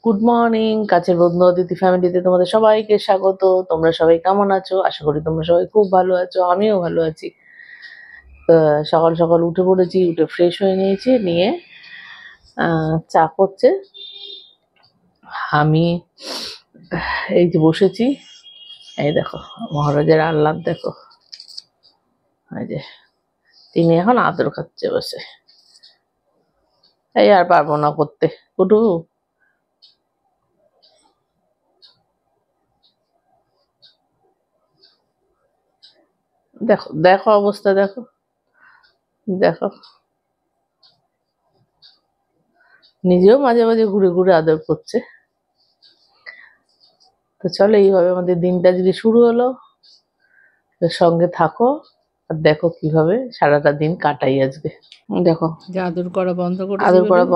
Good morning কাছের বন্ধু অদিতি ফ্যামিলিতে তোমাদের সবাইকে স্বাগত। তোমরা সবাই কেমন আছো? আশা করি তোমরা সবাই খুব ভালো আছো, আমিও ভালো আছি। সকাল সকাল উঠে পড়েছি, উঠে ফ্রেশ হয়ে নিয়েছি, নিয়ে চা করছে। আমি এই যে বসেছি, এই দেখো মহারাজের আহ্লাদ দেখো, এই যে তিনি এখন আদর খাচ্ছে বসে। এই আর পারবো না করতে, কুটু দেখো দেখো অবস্থা দেখো দেখো, নিজেও মাঝে মাঝে ঘুরে ঘুরে আদর করছে। তো চলো, এইভাবে আমাদের দিনটা যদি শুরু হলো, সঙ্গে থাকো আর দেখো কিভাবে সারাটা দিন কাটাই আজকে। দেখো যে আদর করা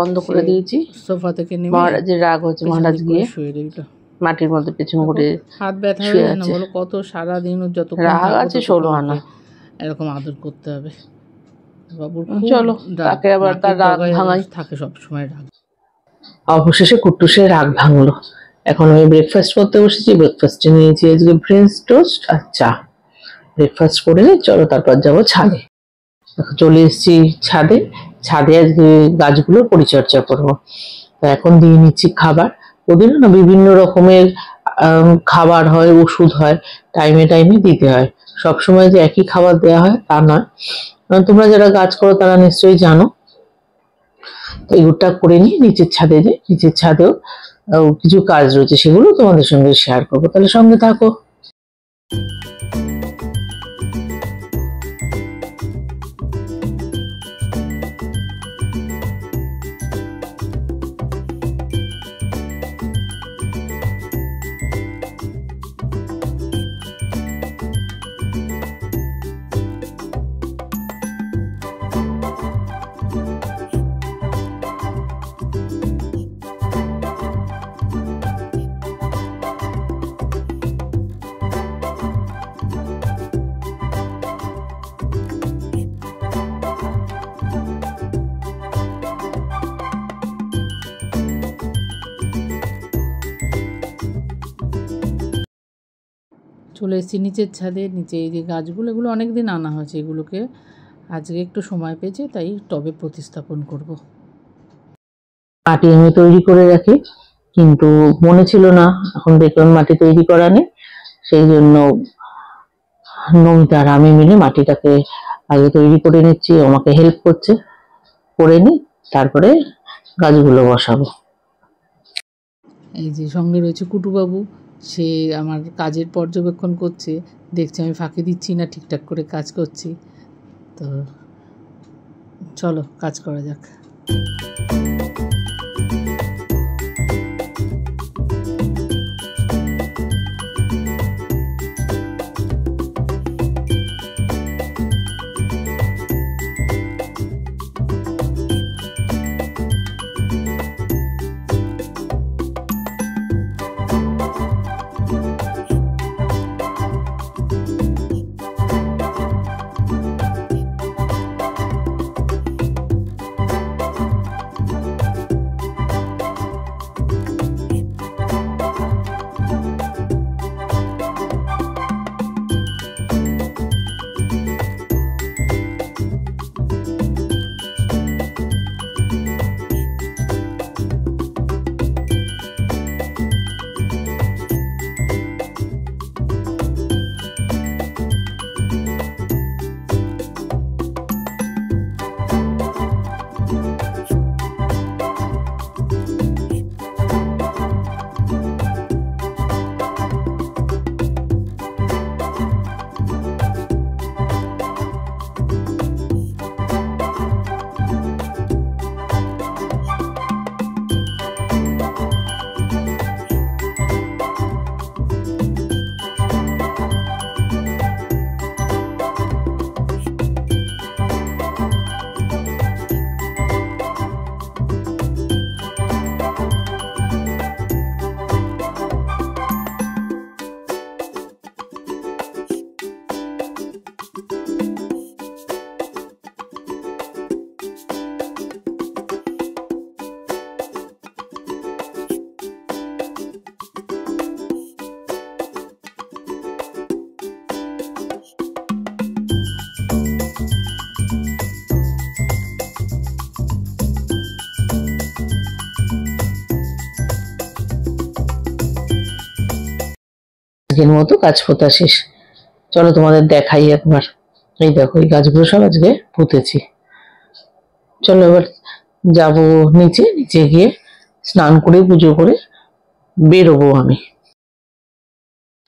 বন্ধ করে দিয়েছি। সোফা থেকে নেমে মহারাজের রাগ হচ্ছে, মহারাজ গিয়ে শুয়ে দিল মাটির মধ্যে পেছন করে হাত ব্যথা হয়ে যায় না বলো? কত সারাদিন যত রাগ আছে 16 আনা, এরকম আদর করতে হবে। বাবুর চলো তাকে আবার তার রাগ ভাঙাই থাকে, সব সময় রাগ। অবশেষে কুট্টুসের রাগ ভাঙলো। এখন আমি ব্রেকফাস্ট করতে বসেছি। ব্রেকফাস্টে নিয়েছি আজকে ফ্রেঞ্চ টোস্ট আর চা। ব্রেকফাস্ট করে নিই, চলো তারপর যাবো ছাদে। চলে এসেছি ছাদে। ছাদে আজকে গাছগুলো পরিচর্যা করবো। তো এখন দিয়ে নিচ্ছি খাবার। ওদেরও না বিভিন্ন রকমের খাবার হয়, ওষুধ হয়, টাইমে টাইমে দিতে হয়। সবসময় যে একই খাবার দেওয়া হয় তা নয়। তোমরা যারা গাছ করো তারা নিশ্চয়ই জানো। তো এইগুলোটা করে নিয়ে নিচের ছাদে যে, নিচের ছাদেও কিছু কাজ রয়েছে, সেগুলো তোমাদের সঙ্গে শেয়ার করবো। তাহলে সঙ্গে থাকো। চলে এসেছি নিচের ছাদে। নিচে এই যে গাছগুলো, এগুলো অনেকদিন আনা হয়েছে, এগুলোকে আজকে একটু সময় পেয়েছে তাই টবে প্রতিস্থাপন করব। মাটি আমি তৈরি করে রাখি, কিন্তু মনে ছিল না, এখন দেখলাম মাটি তৈরি করা নেই। সেই জন্য নমিতা আর আমি মিলে মাটিটাকে আগে তৈরি করে নিচ্ছি। আমাকে হেল্প করছে, করে নি, তারপরে গাছগুলো বসাবো। এই যে সঙ্গে রয়েছে কুটুবাবু, সে আমার কাজের পর্যবেক্ষণ করছে, দেখছে আমি ফাঁকি দিচ্ছি না, ঠিকঠাক করে কাজ করছি। তো চলো কাজ করা যাক। অর্ধেকের মতো কাজ পোতা শেষ। চলো তোমাদের দেখাই একবার। এই দেখো, এই গাছগুলো সব আজকে পুঁতেছি। চলো এবার যাবো নিচে, নিচে গিয়ে স্নান করে পুজো করে বেরোবো আমি।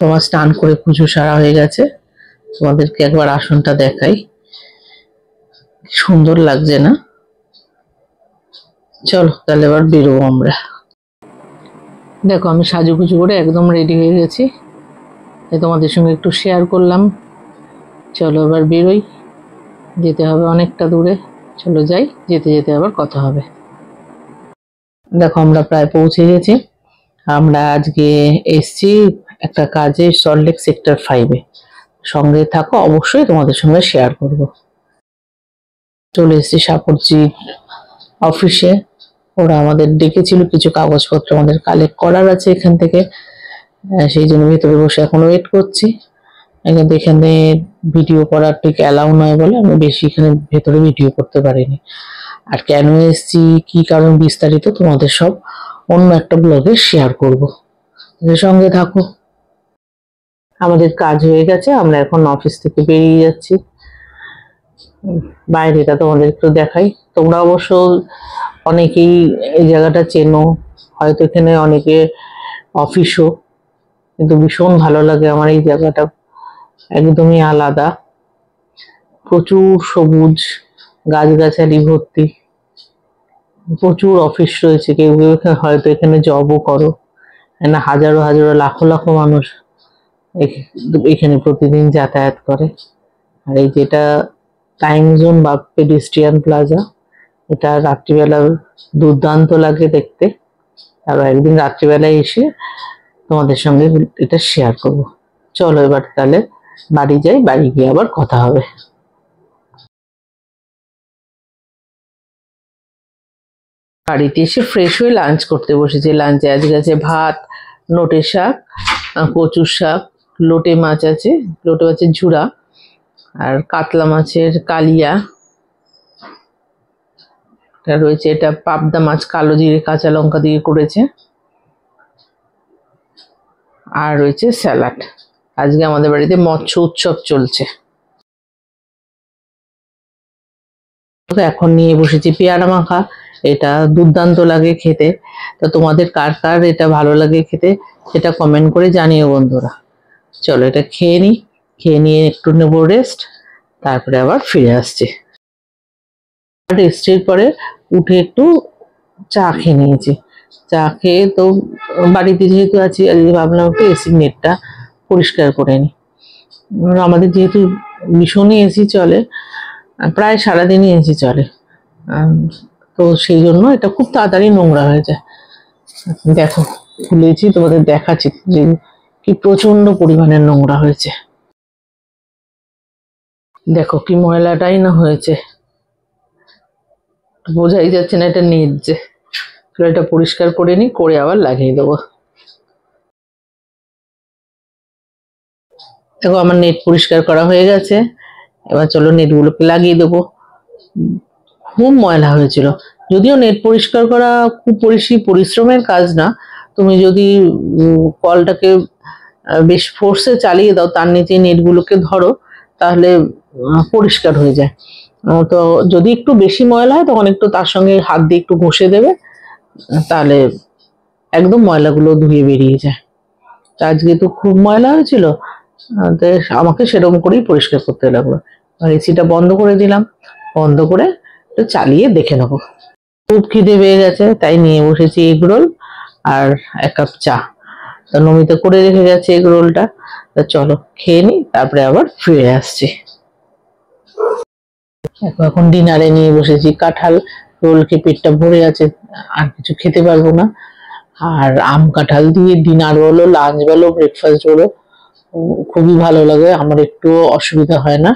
তোমার স্নান করে পুজো সারা হয়ে গেছে, তোমাদেরকে একবার আসনটা দেখাই, সুন্দর লাগছে না? চলো তাহলে এবার বেরোবো আমরা। দেখো আমি সাজুগুজু করে একদম রেডি হয়ে গেছি, তাই তোমাদের সঙ্গে একটু শেয়ার করলাম। চলো এবার বেরোই, যেতে হবে অনেকটা দূরে। চলো যাই, যেতে যেতে আবার কথা হবে। দেখো আমরা প্রায় পৌঁছে গেছি। আমরা আজকে এসছি একটা কাজে সল্টলেক সেক্টর 5-এ। সঙ্গে থাকো, অবশ্যই তোমাদের সঙ্গে শেয়ার করব। চলে এসেছি সাপড়জি অফিসে। ওরা আমাদের ডেকেছিল, কিছু কাগজপত্র আমাদের কালেক্ট করার আছে এখান থেকে, সেই জন্য ভেতরে বসে এখন ওয়েট করছি। কিন্তু এখানে ভিডিও করার ঠিক অ্যালাউ নয় বলে আমি বেশি এখানে ভেতরে ভিডিও করতে পারিনি। আর কেন এসেছি, কি কারণ, বিস্তারিত তোমাদের সব অন্য একটা ব্লগে শেয়ার করব। সঙ্গে থাকো। আমাদের কাজ হয়ে গেছে, আমরা এখন অফিস থেকে বেরিয়ে যাচ্ছি। বাইরেটা তোমাদের একটু দেখাই। তোমরা অবশ্য অনেকেই এই জায়গাটা চেনো, হয়তো এখানে অনেকে অফিসও, কিন্তু ভীষণ ভালো লাগে আমার এই জায়গাটা, একদমই আলাদা। প্রচুর সবুজ, গাছগাছালি ভর্তি, প্রচুর অফিস রয়েছে। কেউ কেউ হয়তো এখানে জবও করো। না, হাজারো হাজারো লাখো লাখো মানুষ এখানে প্রতিদিন যাতায়াত করে। আর এই যেটা টাইম জোন বা পেডিস্ট্রিয়ান প্লাজা, এটা রাত্রিবেলা দুর্দান্ত লাগে দেখতে। আর একদিন রাত্রিবেলায় এসে তোমাদের সঙ্গে এটা শেয়ার করব। চলো এবার তাহলে বাড়ি যাই, বাড়ি গিয়ে আবার কথা হবে। বাড়িতে এসে ফ্রেশ হয়ে লাঞ্চ করতে বসেছি। লাঞ্চে আজকে আছে ভাত, নোটে শাক, কচুর শাক, লোটে মাছ আছে, লোটে মাছের ঝুড়া, আর কাতলা মাছের কালিয়া রয়েছে। এটা পাবদা মাছ কালো জিরে কাঁচা লঙ্কা দিয়ে করেছে। আর রয়েছে স্যালাড। আজকে আমাদের বাড়িতে মৎস্য উৎসব চলছে। এখন নিয়ে বসেছি পেয়ারা মাখা। এটা দুর্দান্ত লাগে খেতে। তো তোমাদের কার কার এটা ভালো লাগে খেতে সেটা কমেন্ট করে জানিও বন্ধুরা। চলো এটা খেয়ে নিই, খেয়ে নিয়ে একটু নেবো রেস্ট, তারপরে আবার ফিরে আসছি। রেস্টের পরে উঠে একটু চা খেয়ে নিয়েছি। চা খেয়ে তো বাড়িতে যেহেতু আছি, আজকে ভাবলাম একটু এসি নেটটা পরিষ্কার করে নিই। আমাদের যেহেতু ভীষণই এসি চলে, প্রায় সারাদিনই এসি চলে, তো সেই জন্য এটা খুব তাড়াতাড়ি নোংরা হয়ে যায়। দেখো খুলেছি, তোমাদের দেখাচ্ছি যে কি প্রচন্ড পরিমাণে নোংরা হয়েছে। দেখো কি ময়লাটাই না হয়েছে, বোঝাই যাচ্ছে না এটা নেট যে। এটা পরিষ্কার করে নিই, করে আবার লাগিয়ে দেবো। দেখো আমার নেট পরিষ্কার করা হয়ে গেছে। এবার চলো নেটগুলোকে লাগিয়ে দেবো। খুব ময়লা হয়েছিল। যদিও নেট পরিষ্কার করা খুব পরিশ্রমের কাজ না। তুমি যদি কলটাকে বেশ ফোর্সে চালিয়ে দাও, তার নিচে নেটগুলোকে ধরো, তাহলে পরিষ্কার হয়ে যায়। তো যদি একটু বেশি ময়লা হয় তখন একটু তার সঙ্গে হাত দিয়ে একটু ঘষে দেবে, তাহলে একদম ময়লাগুলো ধুয়ে বেরিয়ে যায়। আজকে তো খুব ময়লা হয়েছিল, তো আমাকে সেরকম করেই পরিষ্কার করতে লাগলো। আর এসিটা বন্ধ করে দিলাম, বন্ধ করে একটু চালিয়ে দেখে নেবো। খুব খিদে পেয়ে গেছে, তাই নিয়ে বসেছি এগ রোল আর 1 কাপ চা। তো নমিতা করে রেখে গেছে এগ রোলটা। তো চলো খেয়ে নিই, তারপরে আবার ফিরে আসছি। এখন ডিনারে নিয়ে বসেছি কাঁঠাল রোলকে, পেটটা ভরে আছে, আর কিছু খেতে পারবো না। আর আম কাঁঠাল দিয়ে ডিনার বলো, লাঞ্চ বলো, ব্রেকফাস্ট বলো, খুবই ভালো লাগে আমার, একটু অসুবিধা হয় না।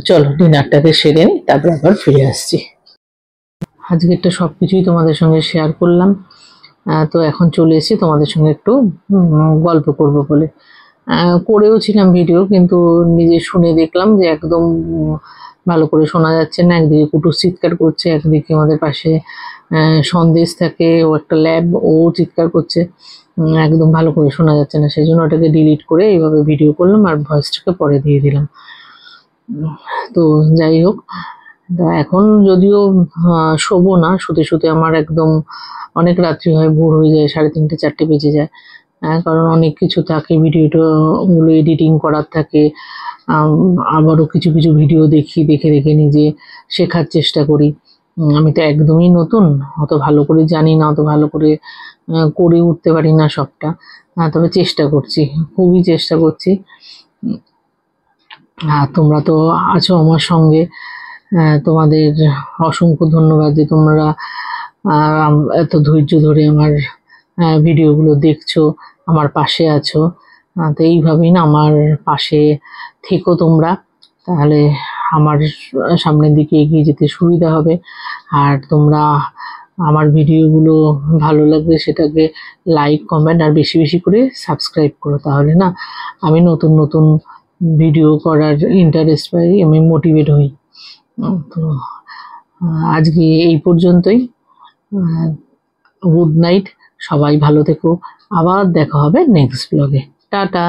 চলো ডিনারটাকে সেরে নিই, তারপরে আবার ফিরে আসছি। আজকেরটা সবকিছুই তোমাদের সঙ্গে শেয়ার করলাম। তো এখন চলে এসেছি তোমাদের সঙ্গে একটু গল্প করব বলে। করেও ছিলাম ভিডিও, কিন্তু নিজে শুনে দেখলাম যে একদম ভালো করে শোনা যাচ্ছে না। একদিকে কুটুর চিৎকার করছে, একদিকে আমাদের পাশে সন্দেশ থাকে, ও একটা ল্যাব, ও চিৎকার করছে। একদম ভালো করে শোনা যাচ্ছে না, সেই জন্য ওটাকে ডিলিট করে এইভাবে ভিডিও করলাম আর ভয়েসটাকে পরে দিয়ে দিলাম। তো যাই হোক, তা এখন যদিও শোবো না, শুতে শুতে আমার একদম অনেক রাত্রি হয়, ভোর হয়ে যায়, 3:30 4টে বেজে যায়। কারণ অনেক কিছু থাকে, ভিডিওগুলো এডিটিং করার থাকে। আবারও কিছু কিছু ভিডিও দেখি, দেখে দেখে নিজে শেখার চেষ্টা করি। আমি তো একদমই নতুন, অত ভালো করে জানি না, অত ভালো করে করে উঠতে পারি না সবটা। তবে চেষ্টা করছি, খুবই চেষ্টা করছি। আর তোমরা তো আছো আমার সঙ্গে, তোমাদের অসংখ্য ধন্যবাদ যে তোমরা এত ধৈর্য ধরে আমার ভিডিওগুলো দেখছো, আমার পাশে আছো। তো এইভাবেই না আমার পাশে থেকো তোমরা, তাহলে আমার সামনের দিকে এগিয়ে যেতে সুবিধা হবে। আর তোমরা আমার ভিডিওগুলো ভালো লাগলে সেটাকে লাইক, কমেন্ট আর বেশি বেশি করে সাবস্ক্রাইব করো, তাহলে না আমি নতুন নতুন ভিডিও করার ইন্টারেস্ট পাই, আমি মোটিভেট হই। তো আজকে এই পর্যন্তই। গুড নাইট, সবাই ভালো থেকো, আবার দেখা হবে নেক্সট ব্লগে। টাটা।